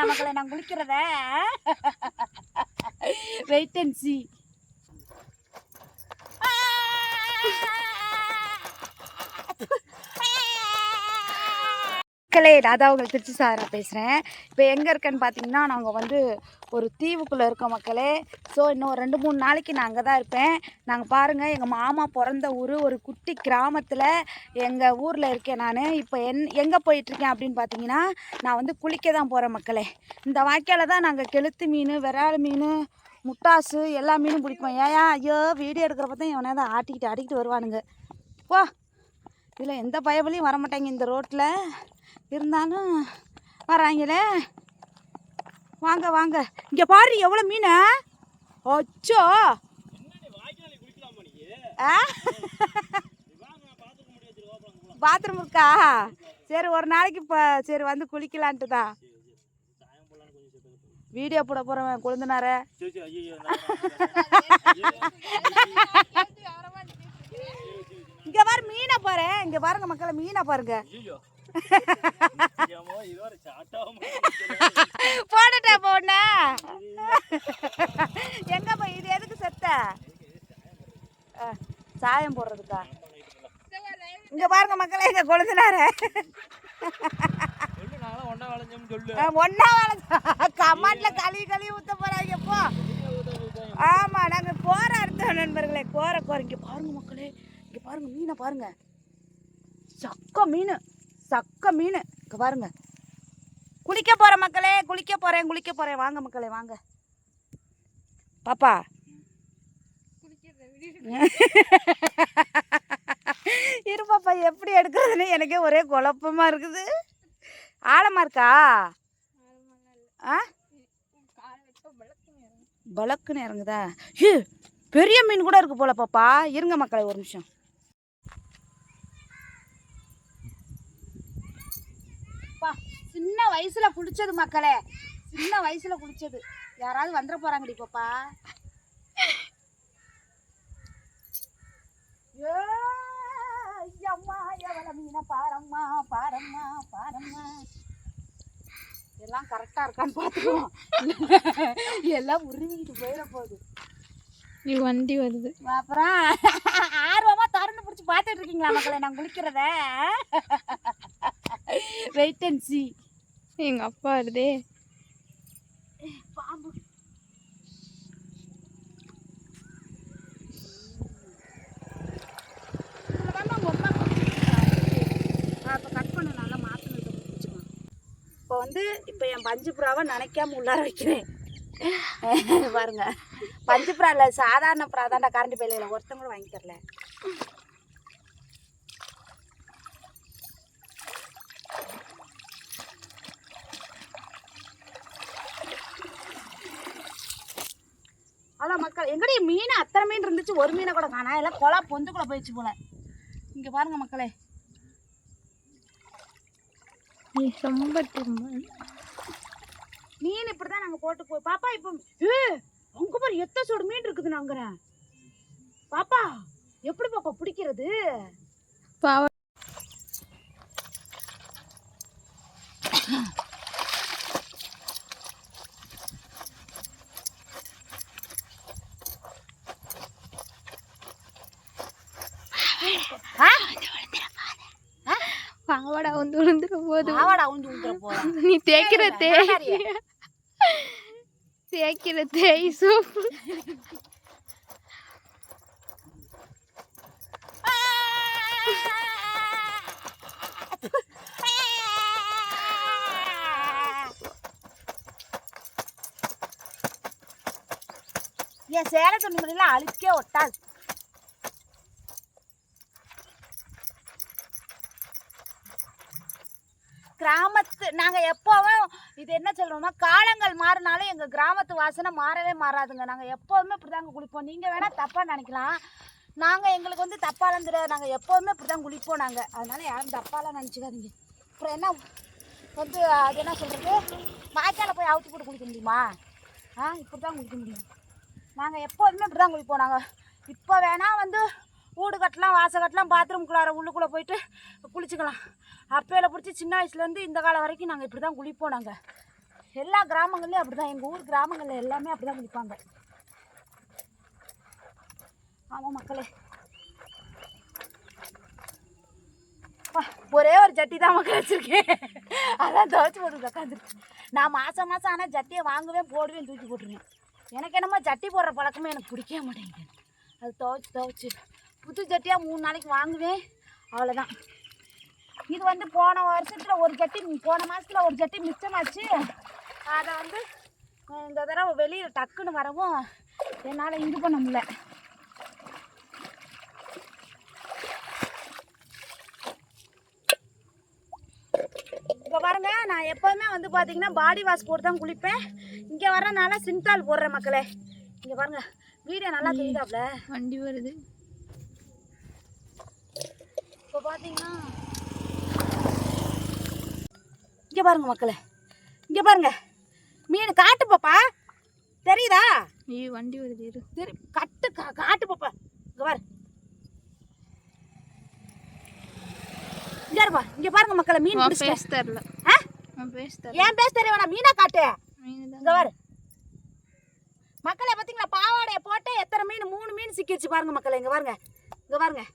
மக்களை நான் குளிக்கிறத. Wait and சீ. மக்களே, நான் தான் உங்களுக்கு திருச்சி சாரா பேசுகிறேன். இப்போ எங்கே இருக்கேன்னு பார்த்தீங்கன்னா, நாங்கள் வந்து ஒரு தீவுக்குள்ளே இருக்கோம் மக்களே. ஸோ இன்னும் 2-3 நாளைக்கு நான் அங்கே தான் இருப்பேன். நாங்கள் பாருங்கள், எங்கள் மாமா பிறந்த ஊர் ஒரு குட்டி கிராமத்தில் எங்கள் ஊரில் இருக்கேன் நான். இப்போ எங்கே போயிட்டுருக்கேன் அப்படின்னு பார்த்தீங்கன்னா, நான் வந்து குளிக்க தான் போகிறேன் மக்களே. இந்த வாய்க்கால் தான் நாங்கள் கெளுத்து மீன், விரால் மீன், முட்டாசு எல்லா மீனும் பிடிப்போம். ஏயா ஐயோ வீடியோ எடுக்கிறப்ப தான் இவனே தான் ஆட்டிக்கிட்டு வருவானுங்க. போ, இதில் எந்த பயபலியும் வரமாட்டாங்க இந்த ரோட்டில், இருந்தாலும் வராங்களே. வாங்க வாங்க, இங்கே பாரு எவ்வளோ மீன். அச்சோ, பாத்ரூம் இருக்கா? சரி, ஒரு நாளைக்கு இப்போ சரி வந்து குளிக்கலான்ட்டு தான் வீடியோ போட போகிறவன் கொழுந்தனார. இங்கே பாரு மீனை பாரு, இங்கே பாருங்க மக்களை, மீனை பாருங்க. போடட்டா போன எங்க போய் இது எதுக்கு செத்த? சாயம் போடுறதுக்கா? இங்க பாருங்க மக்களே, எங்க கொழுந்தனார ஒன்னா கமாண்ட்ல கழுவி ஊத்த போறாங்க. போ. ஆமா, நாங்க கோர அர்த்தம் நண்பர்களே, கோர இங்க பாருங்க மக்களே, இங்க பாருங்க மீனை பாருங்க. சக்க மீன், சக்க மீன். இங்க பாருங்க, குளிக்க போறேன் மக்களே, குளிக்க போறேன். வாங்க மக்களே வாங்க. பாப்பா இரு பாப்பா, எப்படி எடுக்கிறதுன்னு எனக்கே ஒரே குழப்பமா இருக்குது. ஆழமா இருக்கா? பலக்குன்னு இறங்குதா? பெரிய மீன் கூட இருக்கு போல பாப்பா. இருங்க மக்களே ஒரு நிமிஷம். சின்ன வயசுல குளிச்சது மக்களே, சின்ன வயசுல குளிச்சது. யாராவது வந்துட போறாங்கடி பாப்பா. அம்மா எவ்வளவு மீன பாரம்மா, பாரம்மா, பாரம்மா. எல்லாம் கரெக்டா இருக்கான்னு பாத்துக்கோம், எல்லாம் உருவிக்கிட்டு போயிட போகுது. நீ வண்டி வருது. அப்புறம் ஆர்வமா திறந்து பிடிச்சி பார்த்துட்டு இருக்கீங்களா மக்களை நான் குளிக்கிறத? வெயிட் அண்ட் சீ. எங்க அப்பா வருதே. பாம்பு. இப்போ வந்து இப்போ என் பஞ்சு புறாவை நினைக்காம உள்ளார வைக்கிறேன். பாருங்க, பஞ்சு புறா இல்லை, சாதாரண புறா தாண்டா. கரண்ட் பயில ஒருத்தங்க கூட வாங்கி தரல. அதான் மக்கள், எங்கடி மீன் அத்தனை மீன் இருந்துச்சு, ஒரு மீனை கூட காணா. எல்லாம் கொலா பொந்துக்குள்ள போயிடுச்சு போல. இங்க பாருங்க மக்களே, மீன் இப்படிதான் நாங்க போட்டு போய் பாப்பா. இப்போ அங்க பாரு எத்த சோடு மீன் இருக்குது. நாங்கிறேன் பாப்பா, எப்படி பாப்பா பிடிக்கிறது? பாவாடா வந்து விழுந்துற போது, பாவாடா வந்து விழுந்துற போது. நீ தேய்க்கிற தேய் சோப்பு. என் சேலை துணி மணிலாம் அழுக்கே ஒட்டாது. கிராமத்து நாங்கள் எப்போவும் இது என்ன சொல்கிறோம்னா, காலங்கள் மாறினாலும் எங்கள் கிராமத்து வாசனை மாறவே மாறாதுங்க. நாங்கள் எப்போதுமே இப்படி தாங்க குளிப்போம். நீங்கள் வேணால் தப்பாக நினைக்கலாம், நாங்கள் எங்களுக்கு வந்து தப்பாலாம் தெரியாது. நாங்கள் எப்போதுமே இப்படி தான் குளிப்போம் நாங்கள். அதனால் யாரும் தப்பாலாம் நினச்சிக்காதீங்க. அப்புறம் என்ன வந்து அது என்ன சொல்கிறது, வாய்க்கால போய் அவுத்து போட்டு குளிக்க முடியுமா? இப்படி தான் குளிக்க முடியும். நாங்கள் எப்போதுமே இப்படி தான் குளிப்போம். நாங்கள் இப்போ வேணால் வந்து வீடு கட்டலாம், வாசல் கட்டலாம், பாத்ரூம்குள்ளார உள்ளுக்குள்ளே போயிட்டு குளிச்சுக்கலாம். அப்பையில் பிடிச்சி சின்ன வயசுலேருந்து இந்த காலம் வரைக்கும் நாங்கள் இப்படி தான் குளிப்போம். நாங்கள் எல்லா கிராமங்கள்லையும் அப்படி தான், எங்கள் ஊர் கிராமங்களில் எல்லாமே அப்படி தான் குளிப்பாங்க. ஆமாம் மக்களே, ஒரே ஒரு ஜட்டி தான் மக்கள் வச்சுருக்கேன், அதான் துவைச்சி போட்டு உட்காந்துருக்கு. நான் மாதம் மாதம் ஆனால் ஜட்டியை வாங்குவேன், போடுவேன், தூக்கி போட்டுருவேன். எனக்கு என்னமோ ஜட்டி போடுற பழக்கமே எனக்கு பிடிக்கவே மாட்டேங்குது. அது துவைச்சி புது ஜட்டியாக 3 நாளைக்கு வாங்குவேன், அவ்வளோதான். இது வந்து போன வருஷத்தில் ஒரு ஜட்டி, போன மாதத்தில் ஒரு ஜட்டி மிச்சமாச்சு. அதை வந்து இந்த தடவை வெளியில் டக்குன்னு வரவும் என்னால் இது பண்ண முடியல. இப்போ பாருங்க, நான் எப்போவுமே வந்து பார்த்தீங்கன்னா பாடி வாஷ் போட்டு தான் குளிப்பேன். இங்கே வரனால சிந்தால் போடுறேன் மக்களே. இங்கே பாருங்க, வீடியோ நல்லா தெரியுதாப்ல, வண்டி வருது. இப்போ பார்த்தீங்கன்னா இங்கே பாருங்க மக்களே, இங்கே பாருங்க மீன் காட்டு பாப்பா, தெரியுதா? வண்டி வருது இரு. சரி காட்டு பாப்பா, இங்கே பாரு, இங்கே இங்கே பாருங்க மக்களே, மீன் பேச தெரியல. பேச தெரியல. ஏன் பேச தெரிய வேணாம், மீனா காட்டு. மீன் இங்கே பாரு மக்களே, பார்த்தீங்களா? பாவாடையை போட்டு எத்தனை மீன், 3 மீன் சிக்கிடுச்சு பாருங்க மக்களே. இங்கே பாருங்க, இங்கே பாருங்க.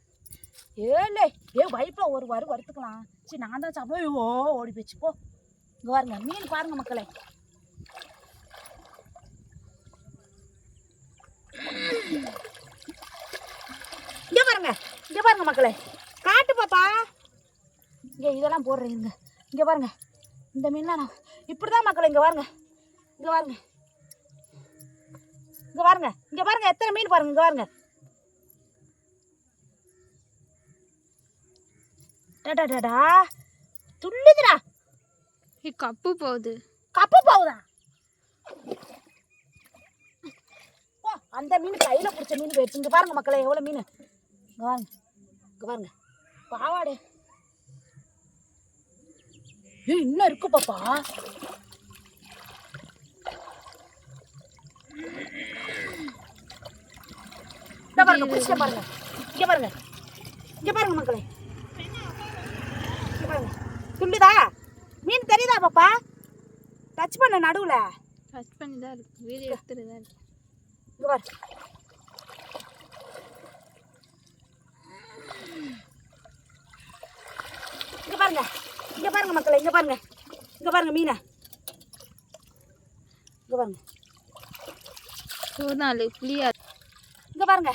வைப்பில் ஒரு வறுத்துக்கலாம். சரி, நான் தான் சாப்பிடுவோம். ஓடி போச்சு போ. இங்கே பாருங்க மீன் பாருங்க மக்களே. இங்கே பாருங்க, இங்கே பாருங்க மக்களே, காட்டு பாப்பா. இங்கே இதெல்லாம் போடுறீங்க. இங்கே பாருங்க, இந்த மீன்லாம் நான் இப்படி தான் மக்களே. இங்கே பாருங்க, இங்கே பாருங்க, இங்கே பாருங்க, இங்கே பாருங்க எத்தனை மீன் பாருங்க. இங்கே பாருங்க, டடா துள்ளுதுடா. கப்பு போகுது. கப்பு போகுதா? ஓ, அந்த மீன் கையில் பிடிச்ச மீன் போயிடுச்சு. இங்கே பாருங்க மக்களே, எவ்வளோ மீன். இங்கே பாருங்க, இங்கே பாருங்க பாவாடை. இன்னும் இருக்கு பாப்பா. இங்கே பாருங்க, பிடிச்ச பாருங்க. இங்கே பாருங்க, இங்கே பாருங்க மக்களே, இங்கே பாருங்க துள்ளுதா மீன், தெரியுதா பாப்பா? டச் பண்ண நடுவில் டச் பண்ணி தான் இருக்கு, வீடியோ எடுத்துட்டு தான் இருக்கு. இங்கே பாரு, இங்கே பாருங்க, இங்கே பாருங்க மக்களே, இங்கே பாருங்க, இங்கே பாருங்க மீனை. இங்கே பாருங்க, சூதாலு புளியா. இங்கே பாருங்க,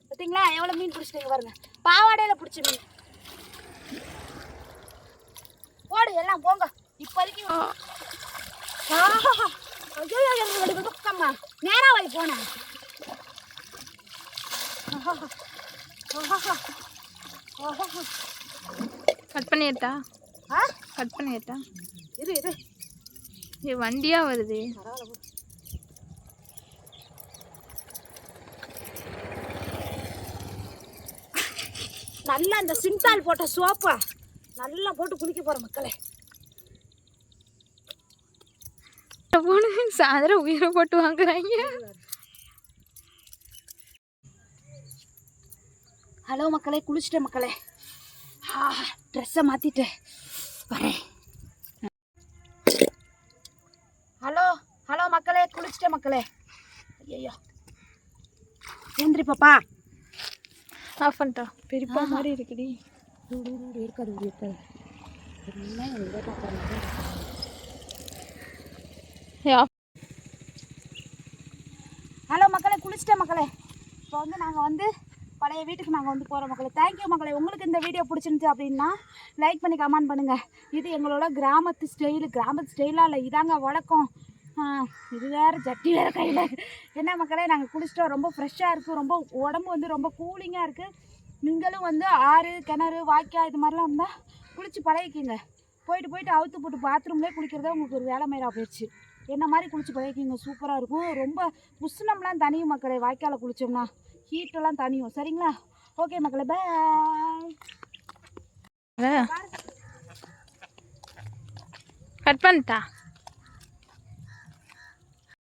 பார்த்தீங்களா எவ்வளோ மீன் பிடிச்சிட்டீங்க பாருங்க. பாவாடையில் பிடிச்ச மீன். போடு எல்லாம் போங்க இப்போதைக்கு. ஐயோக்கம்மா, நேராக வை போனேன். கட் பண்ணிட்டா? கட் பண்ணிட்டா? இது வண்டியா வருது. நல்லா இந்த சிந்தால் போட்ட சோப்பை நல்லா போட்டு குளிக்க போற மக்களே. சாயந்தரம் உயிரை போட்டு வாங்குறாங்க. ஹலோ மக்களே, குளிச்சுட்டேன் மக்களே. ட்ரெஸ்ஸை மாற்றிட்டேன் வரேன். ஹலோ ஹலோ மக்களே, குளிச்சுட்டேன் மக்களே. ஐயோ ஏந்திரி பாப்பா. ஆஃப் பண்ணிட்டா. பெரியப்பா மாதிரி இருக்குடி. இருக்காது இருக்காது. ஹலோ மக்களே, குளிச்சுட்டேன் மக்களே. இப்போ வந்து நாங்கள் வந்து பழைய வீட்டுக்கு நாங்கள் வந்து போகிறோம் மக்களே. தேங்க்யூ மக்களே. உங்களுக்கு இந்த வீடியோ பிடிச்சிருந்துச்சு அப்படின்னா லைக் பண்ணி கமெண்ட் பண்ணுங்கள். இது எங்களோட கிராமத்து ஸ்டைலாக இல்லை, இதாங்க வழக்கம். இது வேறு ஜட்டி வேறு கையில். என்ன மக்களே, நாங்கள் குளிச்சிட்டோம். ரொம்ப ஃப்ரெஷ்ஷாக இருக்குது, ரொம்ப உடம்பு வந்து ரொம்ப கூலிங்காக இருக்குது. நீங்களும் வந்து ஆறு கிணறு வாய்க்கால் இது மாதிரிலாம் இருந்தால் குளித்து பழகிக்கிங்க. போயிட்டு அவுத்து போட்டு பாத்ரூம்லேயே குளிக்கிறதே உங்களுக்கு ஒரு வேலை மயிராக போயிடுச்சு. என்ன மாதிரி குளித்து பழகிக்கிங்க, சூப்பராக இருக்கும். ரொம்ப உஷ்ணம்லாம் தனியும் மக்களே, வாய்க்காலில் குளித்தோம்னா ஹீட்டெல்லாம் தனியும். சரிங்களா? ஓகே மக்களே, பாய். கட் பண்ணிட்டா.